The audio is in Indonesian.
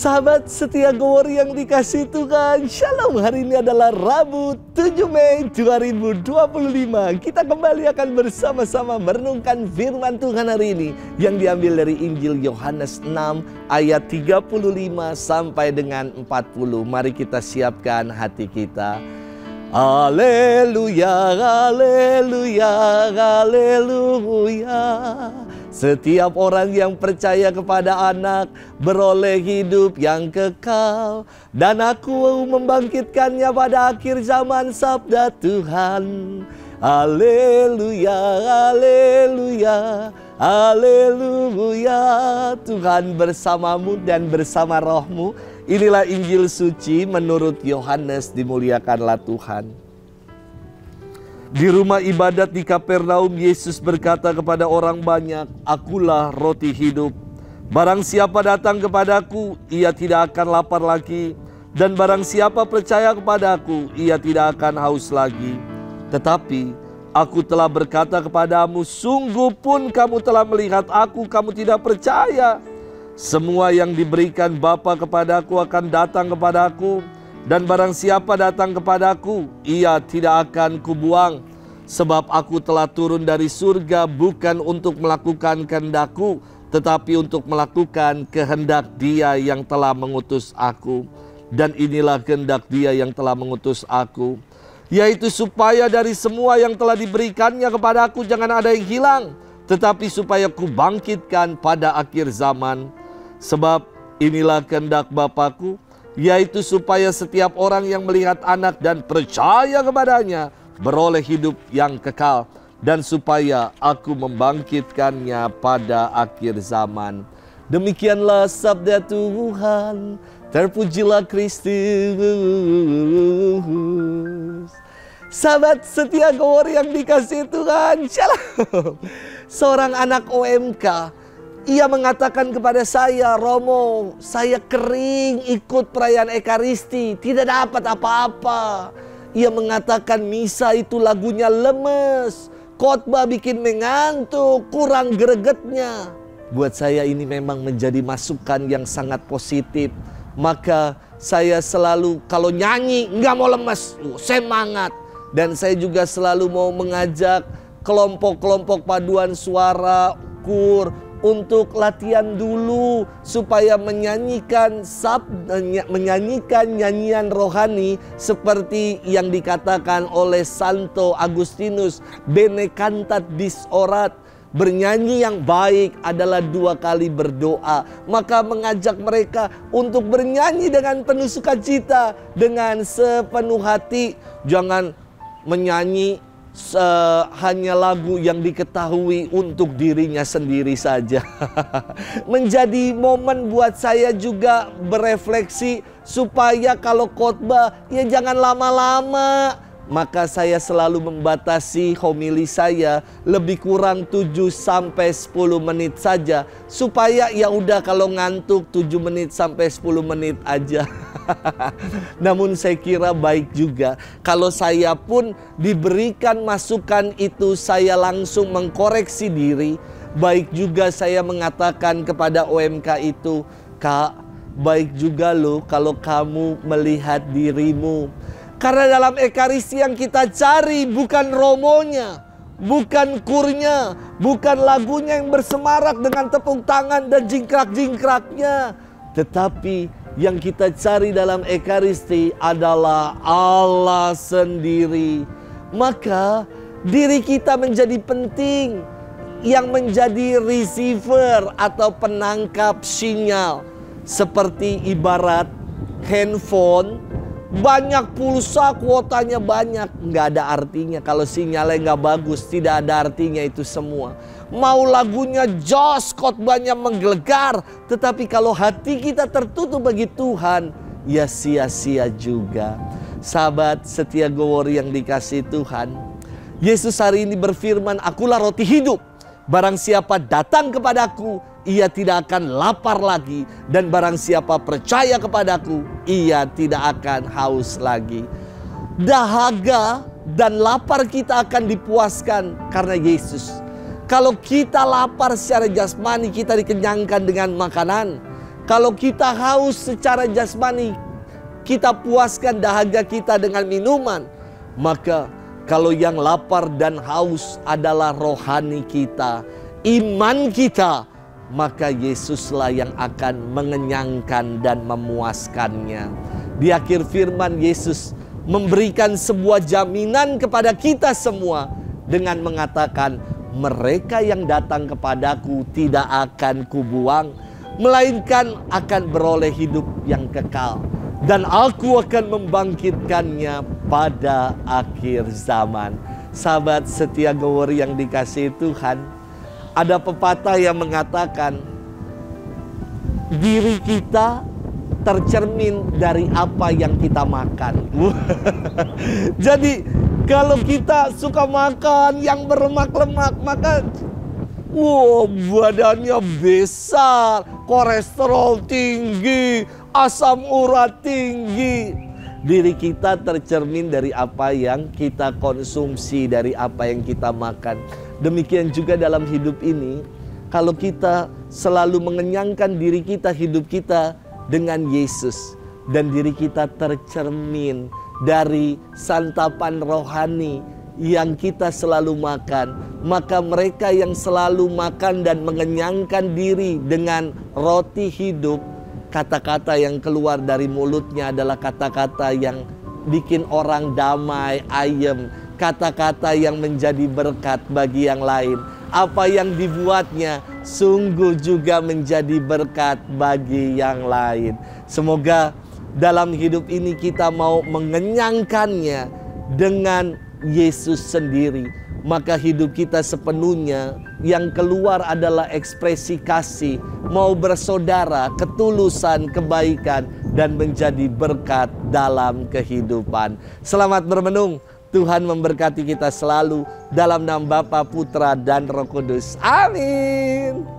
Sahabat setia Gowor yang dikasih Tuhan, Shalom. Hari ini adalah Rabu 7 Mei 2025. Kita kembali akan bersama-sama merenungkan firman Tuhan hari ini yang diambil dari Injil Yohanes 6 ayat 35 sampai dengan 40. Mari kita siapkan hati kita. Haleluya, haleluya, haleluya. Setiap orang yang percaya kepada anak beroleh hidup yang kekal, dan aku membangkitkannya pada akhir zaman, sabda Tuhan. Haleluya, haleluya, haleluya. Tuhan bersamamu dan bersama rohmu. Inilah Injil suci menurut Yohanes, dimuliakanlah Tuhan. Di rumah ibadat di Kapernaum, Yesus berkata kepada orang banyak, "Akulah roti hidup. Barang siapa datang kepadaku, ia tidak akan lapar lagi. Dan barang siapa percaya kepadaku, ia tidak akan haus lagi. Tetapi aku telah berkata kepadamu, sungguh pun kamu telah melihat aku, kamu tidak percaya. Semua yang diberikan Bapa kepadaku akan datang kepadaku. Dan barang siapa datang kepadaku, ia tidak akan kubuang. Sebab aku telah turun dari surga bukan untuk melakukan kehendakku, tetapi untuk melakukan kehendak Dia yang telah mengutus aku. Dan inilah kehendak Dia yang telah mengutus aku, yaitu supaya dari semua yang telah diberikannya kepadaku jangan ada yang hilang, tetapi supaya kubangkitkan pada akhir zaman. Sebab inilah kehendak Bapa-Ku, yaitu supaya setiap orang yang melihat anak dan percaya kepadanya beroleh hidup yang kekal, dan supaya aku membangkitkannya pada akhir zaman." Demikianlah sabda Tuhan. Terpujilah Kristus. Sahabat setia Gowor yang dikasih Tuhan, Shalom. Seorang anak OMK, ia mengatakan kepada saya, "Romo, saya kering ikut perayaan Ekaristi, tidak dapat apa-apa." Ia mengatakan misa itu lagunya lemes, khotbah bikin mengantuk, kurang gregetnya. Buat saya ini memang menjadi masukan yang sangat positif. Maka saya selalu kalau nyanyi nggak mau lemes, semangat. Dan saya juga selalu mau mengajak kelompok-kelompok paduan suara, kur, untuk latihan dulu supaya menyanyikan nyanyian rohani seperti yang dikatakan oleh Santo Agustinus, bene cantat bis orat. Bernyanyi yang baik adalah 2 kali berdoa. Maka mengajak mereka untuk bernyanyi dengan penuh sukacita, dengan sepenuh hati. Jangan menyanyi hanya lagu yang diketahui untuk dirinya sendiri saja. Menjadi momen buat saya juga berefleksi supaya kalau khotbah ya jangan lama-lama. Maka saya selalu membatasi homili saya lebih kurang 7 sampai 10 menit saja, supaya ya udah kalau ngantuk 7 menit sampai 10 menit aja. Namun saya kira baik juga kalau saya pun diberikan masukan itu, saya langsung mengkoreksi diri. Baik juga saya mengatakan kepada OMK itu, "Kak, baik juga loh kalau kamu melihat dirimu." Karena dalam Ekaristi yang kita cari bukan romonya, bukan kurnya, bukan lagunya yang bersemarak dengan tepuk tangan dan jingkrak-jingkraknya. Tetapi yang kita cari dalam Ekaristi adalah Allah sendiri. Maka diri kita menjadi penting, yang menjadi receiver atau penangkap sinyal. Seperti ibarat handphone, banyak pulsa, kuotanya banyak, nggak ada artinya kalau sinyalnya nggak bagus. Tidak ada artinya itu semua. Mau lagunya jos, khotbahnya menggelegar, tetapi kalau hati kita tertutup bagi Tuhan, ya sia-sia juga. Sahabat setia Gowor yang dikasih Tuhan, Yesus hari ini berfirman, "Akulah roti hidup. Barang siapa datang kepadaku, ia tidak akan lapar lagi. Dan barang siapa percaya kepadaku, ia tidak akan haus lagi." Dahaga dan lapar kita akan dipuaskan karena Yesus. Kalau kita lapar secara jasmani, kita dikenyangkan dengan makanan. Kalau kita haus secara jasmani, kita puaskan dahaga kita dengan minuman. Maka kalau yang lapar dan haus adalah rohani kita, iman kita, maka Yesuslah yang akan mengenyangkan dan memuaskannya. Di akhir firman, Yesus memberikan sebuah jaminan kepada kita semua dengan mengatakan, mereka yang datang kepadaku tidak akan kubuang, melainkan akan beroleh hidup yang kekal. Dan aku akan membangkitkannya pada akhir zaman. Sahabat setia Gowori yang dikasihi Tuhan, ada pepatah yang mengatakan, diri kita tercermin dari apa yang kita makan. Jadi kalau kita suka makan yang berlemak-lemak, maka badannya besar, kolesterol tinggi, asam urat tinggi. Diri kita tercermin dari apa yang kita konsumsi, dari apa yang kita makan. Demikian juga dalam hidup ini, kalau kita selalu mengenyangkan diri kita, hidup kita dengan Yesus, dan diri kita tercermin dari santapan rohani yang kita selalu makan, maka mereka yang selalu makan dan mengenyangkan diri dengan roti hidup, kata-kata yang keluar dari mulutnya adalah kata-kata yang bikin orang damai, ayem, kata-kata yang menjadi berkat bagi yang lain. Apa yang dibuatnya sungguh juga menjadi berkat bagi yang lain. Semoga dalam hidup ini kita mau mengenyangkannya dengan Yesus sendiri. Maka hidup kita sepenuhnya yang keluar adalah ekspresi kasih, mau bersaudara, ketulusan, kebaikan, dan menjadi berkat dalam kehidupan. Selamat bermenung. Tuhan memberkati kita selalu dalam nama Bapa, Putra, dan Roh Kudus. Amin.